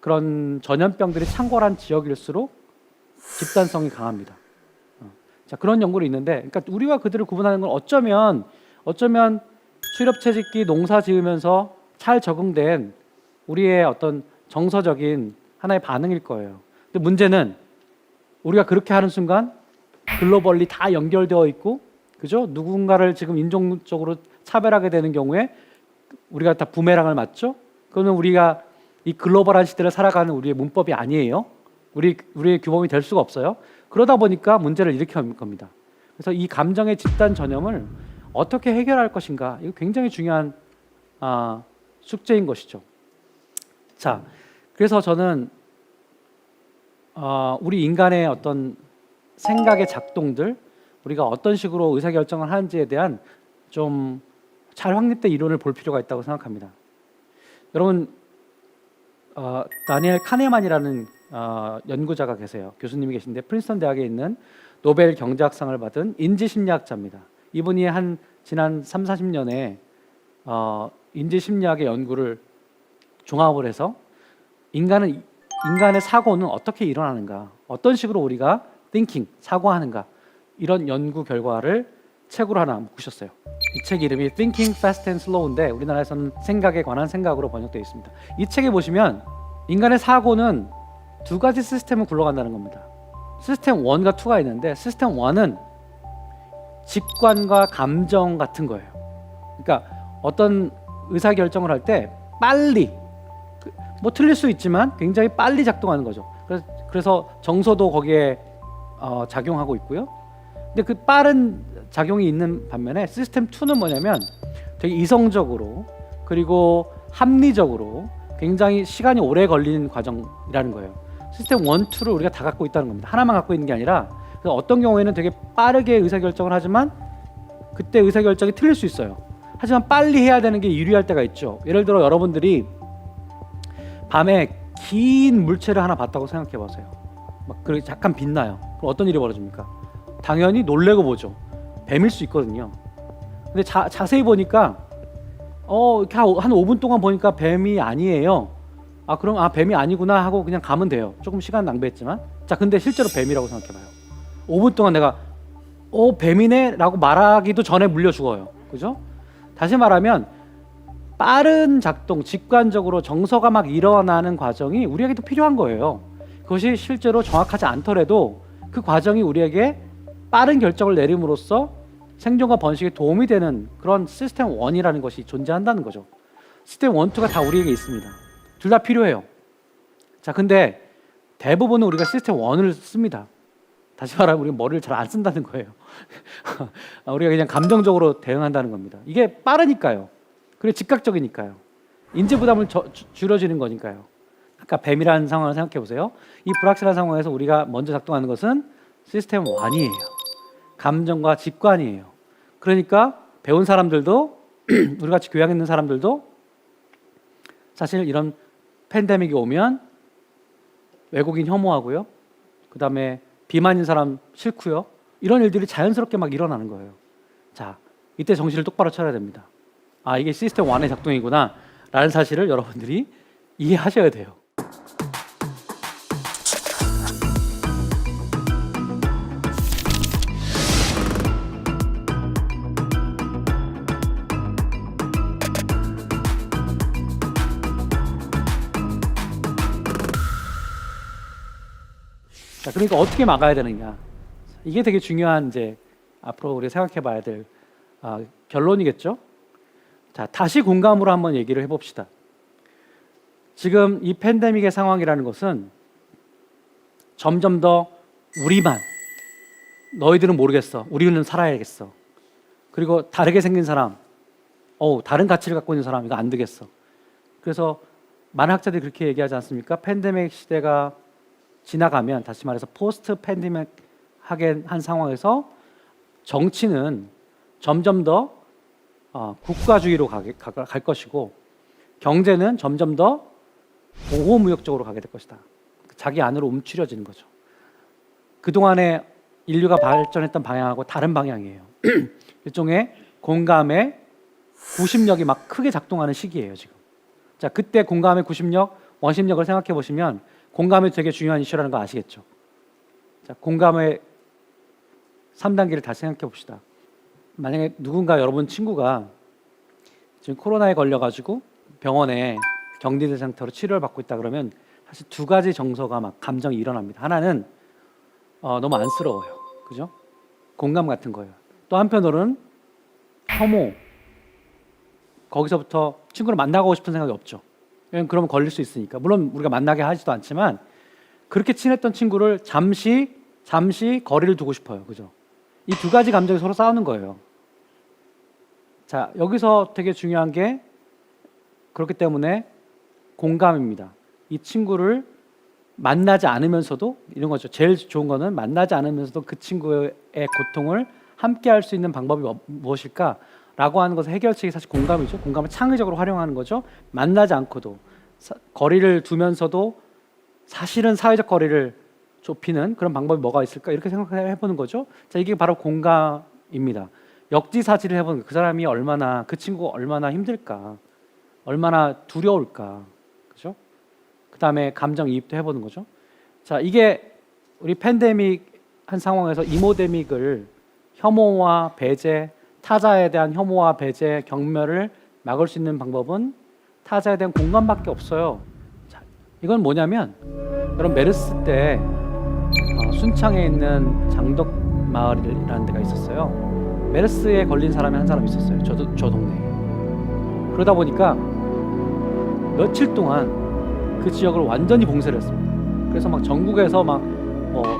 그런 전염병들이 창궐한 지역일수록 집단성이 강합니다. 자, 그런 연구를 있는데, 그러니까 우리와 그들을 구분하는 건 어쩌면 수렵채짓기, 농사 지으면서 잘 적응된 우리의 어떤 정서적인 하나의 반응일 거예요. 근데 문제는 우리가 그렇게 하는 순간 글로벌리 다 연결되어 있고, 그죠? 누군가를 지금 인종적으로 차별하게 되는 경우에 우리가 다 부메랑을 맞죠? 그러면 우리가 이 글로벌한 시대를 살아가는 우리의 문법이 아니에요. 우리의 규범이 될 수가 없어요. 그러다 보니까 문제를 일으키는 겁니다. 그래서 이 감정의 집단 전염을 어떻게 해결할 것인가, 이거 굉장히 중요한 숙제인 것이죠. 자, 그래서 저는 우리 인간의 어떤 생각의 작동들, 우리가 어떤 식으로 의사결정을 하는지에 대한 좀 잘 확립된 이론을 볼 필요가 있다고 생각합니다. 여러분, 다니엘 카네만이라는 연구자가 계세요. 교수님이 계신데 프린스턴 대학에 있는 노벨 경제학상을 받은 인지심리학자입니다. 이분이 지난 30-40년에 인지심리학의 연구를 종합을 해서 인간의 사고는 어떻게 일어나는가, 어떤 식으로 우리가 thinking, 사고하는가, 이런 연구 결과를 책으로 하나 묶으셨어요. 이 책 이름이 Thinking Fast and Slow인데 우리나라에서는 생각에 관한 생각으로 번역되어 있습니다. 이 책에 보시면 인간의 사고는 두 가지 시스템을 굴러간다는 겁니다. 시스템 1과 2가 있는데, 시스템 1은 직관과 감정 같은 거예요. 그러니까 어떤 의사결정을 할 때 빨리, 뭐 틀릴 수 있지만 굉장히 빨리 작동하는 거죠. 그래서 정서도 거기에 작용하고 있고요. 근데 그 빠른 작용이 있는 반면에 시스템 2는 뭐냐면 되게 이성적으로, 그리고 합리적으로 굉장히 시간이 오래 걸리는 과정이라는 거예요. 시스템 1, 2를 우리가 다 갖고 있다는 겁니다. 하나만 갖고 있는 게 아니라 그래서 어떤 경우에는 되게 빠르게 의사결정을 하지만 그때 의사결정이 틀릴 수 있어요. 하지만 빨리 해야 되는 게 유리할 때가 있죠. 예를 들어 여러분들이 밤에 긴 물체를 하나 봤다고 생각해 보세요. 막 그리고 잠깐 빛나요. 그럼 어떤 일이 벌어집니까? 당연히 놀래고 보죠. 뱀일 수 있거든요. 근데 자세히 보니까 이렇게 한 5분 동안 보니까 뱀이 아니에요. 그럼 뱀이 아니구나 하고 그냥 가면 돼요. 조금 시간 낭비했지만. 자, 근데 실제로 뱀이라고 생각해봐요. 5분 동안 내가 뱀이네 라고 말하기도 전에 물려 죽어요. 그죠? 다시 말하면 빠른 작동, 직관적으로 정서가 막 일어나는 과정이 우리에게도 필요한 거예요. 그것이 실제로 정확하지 않더라도 그 과정이 우리에게 빠른 결정을 내림으로써 생존과 번식에 도움이 되는 그런 시스템 1이라는 것이 존재한다는 거죠. 시스템 1, 2가 다 우리에게 있습니다. 둘 다 필요해요. 자, 근데 대부분은 우리가 시스템 1을 씁니다. 다시 말하면 우리가 머리를 잘 안 쓴다는 거예요. 우리가 그냥 감정적으로 대응한다는 겁니다. 이게 빠르니까요. 그리고 즉각적이니까요. 인지 부담을 줄여주는 거니까요. 아까 뱀이라는 상황을 생각해 보세요. 이 불확실한 상황에서 우리가 먼저 작동하는 것은 시스템 1이에요. 감정과 직관이에요. 그러니까 배운 사람들도 우리 같이 교양 있는 사람들도 사실 이런 팬데믹이 오면 외국인 혐오하고요. 그 다음에 비만인 사람 싫고요. 이런 일들이 자연스럽게 막 일어나는 거예요. 자, 이때 정신을 똑바로 차려야 됩니다. 이게 시스템 1의 작동이구나 라는 사실을 여러분들이 이해하셔야 돼요. 자, 그러니까 어떻게 막아야 되느냐. 이게 되게 중요한 이제 앞으로 우리가 생각해 봐야 될 결론이겠죠. 자, 다시 공감으로 한번 얘기를 해봅시다. 지금 이 팬데믹의 상황이라는 것은 점점 더 우리만, 너희들은 모르겠어, 우리는 살아야겠어, 그리고 다르게 생긴 사람, 다른 가치를 갖고 있는 사람, 이거 안 되겠어. 그래서 많은 학자들이 그렇게 얘기하지 않습니까? 팬데믹 시대가 지나가면, 다시 말해서 포스트 팬데믹 하게 한 상황에서 정치는 점점 더 국가주의로 갈 것이고, 경제는 점점 더 보호무역적으로 가게 될 것이다. 자기 안으로 움츠려지는 거죠. 그동안에 인류가 발전했던 방향하고 다른 방향이에요. 일종의 공감의 구심력이 막 크게 작동하는 시기예요, 지금. 자, 그때 공감의 구심력, 원심력을 생각해 보시면 공감이 되게 중요한 이슈라는 거 아시겠죠? 자, 공감의 3단계를 다시 생각해 봅시다. 만약에 누군가 여러분 친구가 지금 코로나에 걸려가지고 병원에 격리된 상태로 치료를 받고 있다 그러면 사실 두 가지 정서가 막 감정이 일어납니다. 하나는 너무 안쓰러워요. 그죠? 공감 같은 거예요. 또 한편으로는 혐오. 거기서부터 친구를 만나고 싶은 생각이 없죠. 왜냐면 그러면 걸릴 수 있으니까. 물론 우리가 만나게 하지도 않지만 그렇게 친했던 친구를 잠시 거리를 두고 싶어요. 그죠? 이 두 가지 감정이 서로 싸우는 거예요. 자, 여기서 되게 중요한 게 그렇기 때문에 공감입니다. 이 친구를 만나지 않으면서도, 이런 거죠. 제일 좋은 거는 만나지 않으면서도 그 친구의 고통을 함께 할 수 있는 방법이 무엇일까? 라고 하는 것의 해결책이 사실 공감이죠. 공감을 창의적으로 활용하는 거죠. 만나지 않고도, 거리를 두면서도 사실은 사회적 거리를 좁히는 그런 방법이 뭐가 있을까? 이렇게 생각해보는 거죠. 자, 이게 바로 공감입니다. 역지사지를 해보는 거예요. 그 사람이 얼마나, 그 친구가 얼마나 힘들까? 얼마나 두려울까? 그죠? 그 다음에 감정이입도 해보는 거죠. 자, 이게 우리 팬데믹 한 상황에서 이모데믹을, 혐오와 배제, 타자에 대한 혐오와 배제, 경멸을 막을 수 있는 방법은 타자에 대한 공감밖에 없어요. 자, 이건 뭐냐면, 여러분 메르스 때 순창에 있는 장덕마을이라는 데가 있었어요. 메르스에 걸린 사람이 한 사람 있었어요. 저 동네에. 그러다 보니까 며칠 동안 그 지역을 완전히 봉쇄를 했습니다. 그래서 막 전국에서 막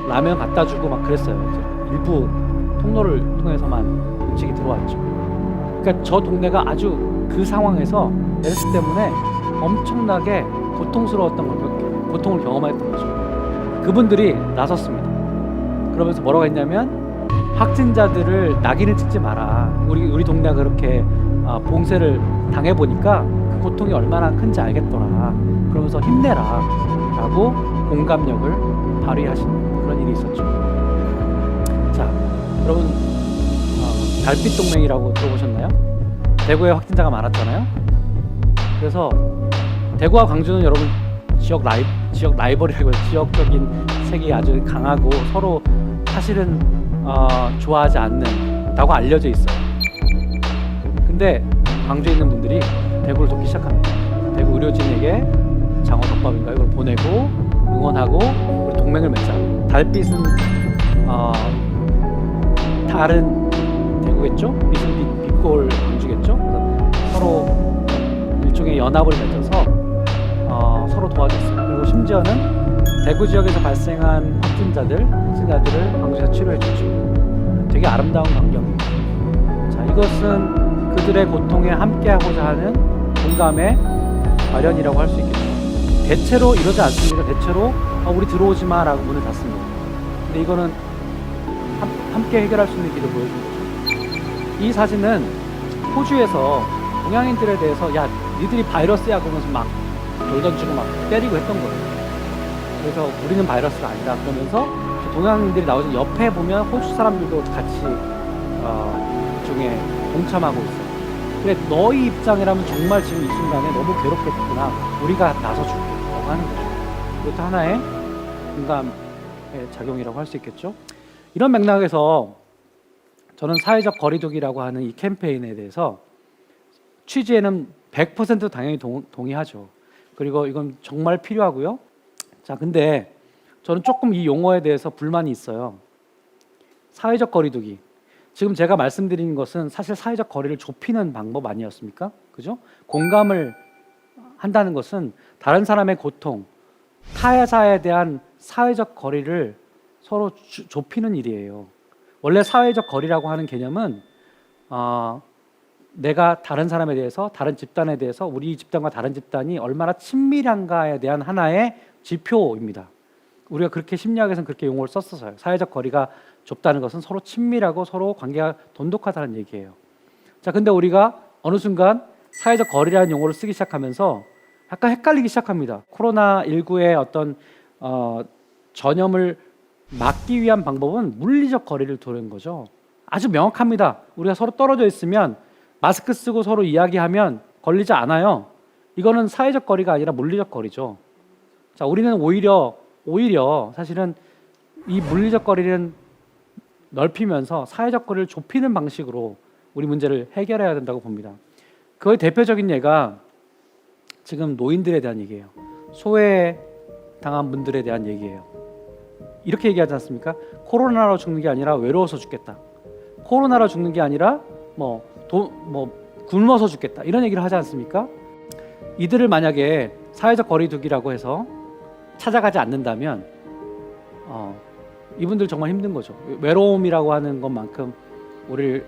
라면 갖다 주고 막 그랬어요. 일부 통로를 통해서만 음식이 들어왔죠. 그러니까 저 동네가 아주 그 상황에서 메르스 때문에 엄청나게 고통스러웠던 거죠. 고통을 경험했던 거죠. 그분들이 나섰습니다. 그러면서 뭐라고 했냐면 확진자들을 낙인을 찍지 마라. 우리 동네가 그렇게 봉쇄를 당해 보니까 그 고통이 얼마나 큰지 알겠더라. 그러면서 힘내라 라고 공감력을 발휘하신 그런 일이 있었죠. 자, 여러분 달빛 동맹이라고 들어보셨나요? 대구에 확진자가 많았잖아요. 그래서 대구와 광주는 여러분 지역 라이벌이라고 해서 지역적인 색이 아주 강하고 서로 사실은 좋아하지 않는다고 알려져 있어요. 근데 광주에 있는 분들이 대구를 돕기 시작합니다. 대구 의료진에게 장어덮밥인가 이걸 보내고 응원하고 우리 동맹을 맺자. 달빛은 다른 대구겠죠? 빛은 빛골 광주겠죠? 그래서 서로 일종의 연합을 맺어서 서로 도와줬어요. 그리고 심지어는 대구 지역에서 발생한 확진자들을 광주에서 치료해줬죠. 되게 아름다운 광경입니다. 자, 이것은 그들의 고통에 함께하고자 하는 공감의 발현이라고 할 수 있겠죠. 대체로 이러지 않습니다. 대체로 우리 들어오지 마라고 문을 닫습니다. 근데 이거는 함께 해결할 수 있는 길을 보여준 거죠. 이 사진은 호주에서 동양인들에 대해서 야 니들이 바이러스야 그러면서 막 돌 던지고 막 때리고 했던 거예요. 그래서 우리는 바이러스가 아니다 그러면서 동양인들이 나오신 옆에 보면 호주 사람들도 같이 일종의 동참하고 있어요. 그래 너희 입장이라면 정말 지금 이 순간에 너무 괴롭겠구나. 우리가 나서줄게 라고 하는 거죠. 이것도 하나의 공감의 작용이라고 할 수 있겠죠. 이런 맥락에서 저는 사회적 거리두기라고 하는 이 캠페인에 대해서 취지에는 100% 당연히 동의하죠. 그리고 이건 정말 필요하고요. 자, 근데 저는 조금 이 용어에 대해서 불만이 있어요. 사회적 거리두기. 지금 제가 말씀드린 것은 사실 사회적 거리를 좁히는 방법 아니었습니까? 그죠? 공감을 한다는 것은 다른 사람의 고통, 타자에 대한 사회적 거리를 서로 좁히는 일이에요. 원래 사회적 거리라고 하는 개념은 내가 다른 사람에 대해서, 다른 집단에 대해서 우리 집단과 다른 집단이 얼마나 친밀한가에 대한 하나의 지표입니다. 우리가 그렇게 심리학에서는 그렇게 용어를 썼었어요. 사회적 거리가 좁다는 것은 서로 친밀하고 서로 관계가 돈독하다는 얘기예요. 자, 근데 우리가 어느 순간 사회적 거리라는 용어를 쓰기 시작하면서 약간 헷갈리기 시작합니다. 코로나19의 어떤 전염을 막기 위한 방법은 물리적 거리를 두는 거죠. 아주 명확합니다. 우리가 서로 떨어져 있으면 마스크 쓰고 서로 이야기하면 걸리지 않아요. 이거는 사회적 거리가 아니라 물리적 거리죠. 자, 우리는 오히려 사실은 이 물리적 거리는 넓히면서 사회적 거리를 좁히는 방식으로 우리 문제를 해결해야 된다고 봅니다. 그의 대표적인 예가 지금 노인들에 대한 얘기예요. 소외 당한 분들에 대한 얘기예요. 이렇게 얘기하지 않습니까? 코로나로 죽는 게 아니라 외로워서 죽겠다. 코로나로 죽는 게 아니라 굶어서 죽겠다. 이런 얘기를 하지 않습니까? 이들을 만약에 사회적 거리두기라고 해서 찾아가지 않는다면 이분들 정말 힘든 거죠. 외로움이라고 하는 것만큼 우리를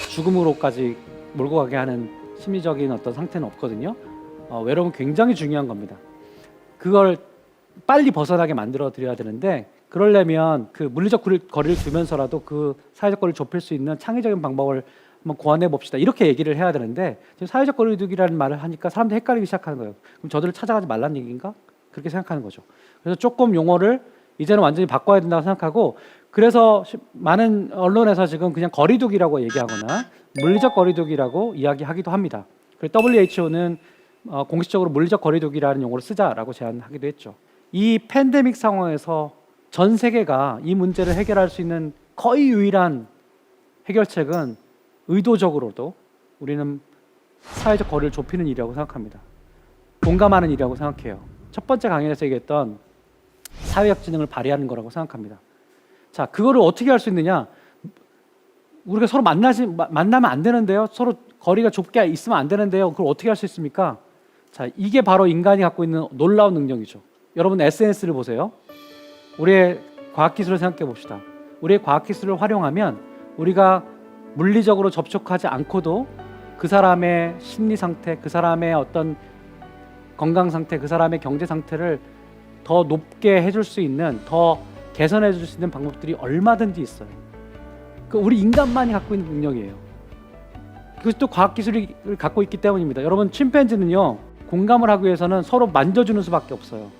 죽음으로까지 몰고 가게 하는 심리적인 어떤 상태는 없거든요. 외로움은 굉장히 중요한 겁니다. 그걸 빨리 벗어나게 만들어 드려야 되는데 그러려면 그 물리적 거리를 두면서라도 그 사회적 거리를 좁힐 수 있는 창의적인 방법을 한번 고안해 봅시다. 이렇게 얘기를 해야 되는데 지금 사회적 거리두기라는 말을 하니까 사람들이 헷갈리기 시작하는 거예요. 그럼 저들을 찾아가지 말라는 얘기인가? 그렇게 생각하는 거죠. 그래서 조금 용어를 이제는 완전히 바꿔야 된다고 생각하고 그래서 많은 언론에서 지금 그냥 거리두기라고 얘기하거나 물리적 거리두기라고 이야기하기도 합니다. 그래서 WHO는 공식적으로 물리적 거리두기라는 용어를 쓰자라고 제안하기도 했죠. 이 팬데믹 상황에서 전 세계가 이 문제를 해결할 수 있는 거의 유일한 해결책은 의도적으로도 우리는 사회적 거리를 좁히는 일이라고 생각합니다. 공감하는 일이라고 생각해요. 첫 번째 강연에서 얘기했던 사회적 지능을 발휘하는 거라고 생각합니다. 자, 그거를 어떻게 할 수 있느냐? 우리가 서로 만나면 안 되는데요. 서로 거리가 좁게 있으면 안 되는데요. 그걸 어떻게 할 수 있습니까? 자, 이게 바로 인간이 갖고 있는 놀라운 능력이죠. 여러분 SNS를 보세요. 우리의 과학기술을 생각해 봅시다. 우리의 과학기술을 활용하면 우리가 물리적으로 접촉하지 않고도 그 사람의 심리 상태, 그 사람의 어떤 건강 상태, 그 사람의 경제 상태를 더 높게 해줄 수 있는, 더 개선해 줄 수 있는 방법들이 얼마든지 있어요. 그 우리 인간만이 갖고 있는 능력이에요. 그것도 과학 기술을 갖고 있기 때문입니다. 여러분, 침팬지는요, 공감을 하기 위해서는 서로 만져주는 수밖에 없어요.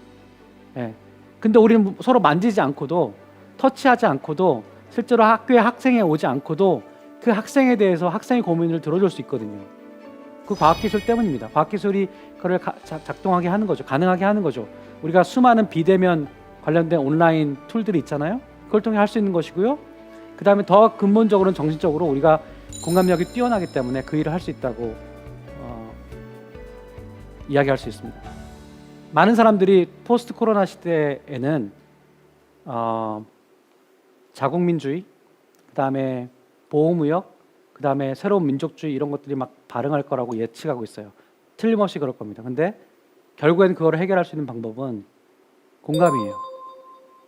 예. 근데 우리는 서로 만지지 않고도, 터치하지 않고도, 실제로 학교에 학생이 오지 않고도 그 학생에 대해서 학생의 고민을 들어줄 수 있거든요. 그 과학기술 때문입니다. 과학기술이 그걸 작동하게 하는 거죠. 가능하게 하는 거죠. 우리가 수많은 비대면 관련된 온라인 툴들이 있잖아요. 그걸 통해 할 수 있는 것이고요. 그 다음에 더 근본적으로는 정신적으로 우리가 공감력이 뛰어나기 때문에 그 일을 할 수 있다고 이야기할 수 있습니다. 많은 사람들이 포스트 코로나 시대에는 자국민주의, 그 다음에 보호무역, 그 다음에 새로운 민족주의 이런 것들이 막 발흥할 거라고 예측하고 있어요. 틀림없이 그럴 겁니다. 근데 결국엔 그걸 해결할 수 있는 방법은 공감이에요.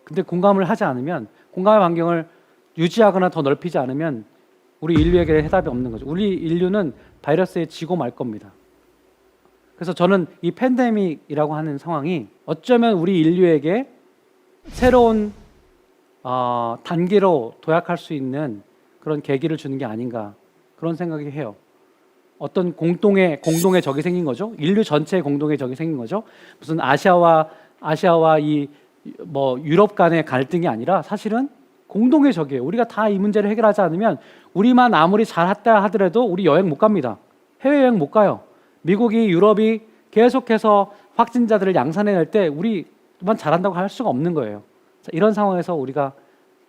근데 공감을 하지 않으면, 공감의 환경을 유지하거나 더 넓히지 않으면 우리 인류에게 해답이 없는 거죠. 우리 인류는 바이러스에 지고 말 겁니다. 그래서 저는 이 팬데믹이라고 하는 상황이 어쩌면 우리 인류에게 새로운 단계로 도약할 수 있는 그런 계기를 주는 게 아닌가, 그런 생각이 해요. 어떤 공동의 적이 생긴 거죠. 인류 전체의 공동의 적이 생긴 거죠. 무슨 아시아와 이 뭐 유럽 간의 갈등이 아니라 사실은 공동의 적이에요. 우리가 다 이 문제를 해결하지 않으면 우리만 아무리 잘했다 하더라도 우리 여행 못 갑니다. 해외여행 못 가요. 미국이, 유럽이 계속해서 확진자들을 양산해낼 때 우리만 잘한다고 할 수가 없는 거예요. 자, 이런 상황에서 우리가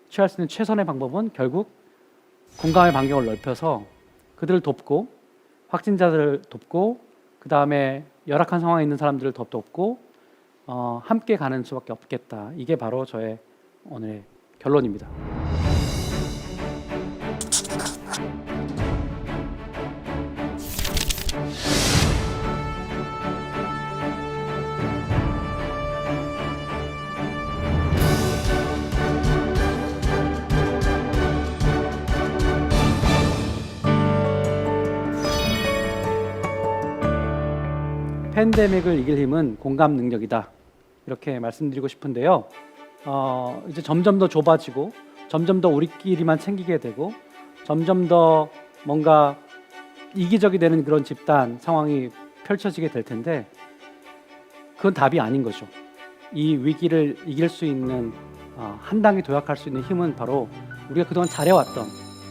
취할 수 있는 최선의 방법은 결국 공감의 반경을 넓혀서 그들을 돕고, 확진자들을 돕고, 그 다음에 열악한 상황에 있는 사람들을 더 돕고, 함께 가는 수밖에 없겠다. 이게 바로 저의 오늘의 결론입니다. 팬데믹을 이길 힘은 공감 능력이다. 이렇게 말씀드리고 싶은데요. 이제 점점 더 좁아지고, 점점 더 우리끼리만 챙기게 되고, 점점 더 뭔가 이기적이 되는 그런 집단 상황이 펼쳐지게 될 텐데, 그건 답이 아닌 거죠. 이 위기를 이길 수 있는, 한 단계 도약할 수 있는 힘은 바로 우리가 그동안 잘해왔던,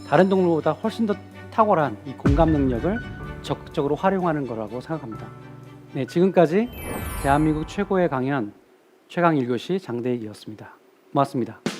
다른 동물보다 훨씬 더 탁월한 이 공감 능력을 적극적으로 활용하는 거라고 생각합니다. 네, 지금까지 대한민국 최고의 강연 최강 1교시 장대익이었습니다. 고맙습니다.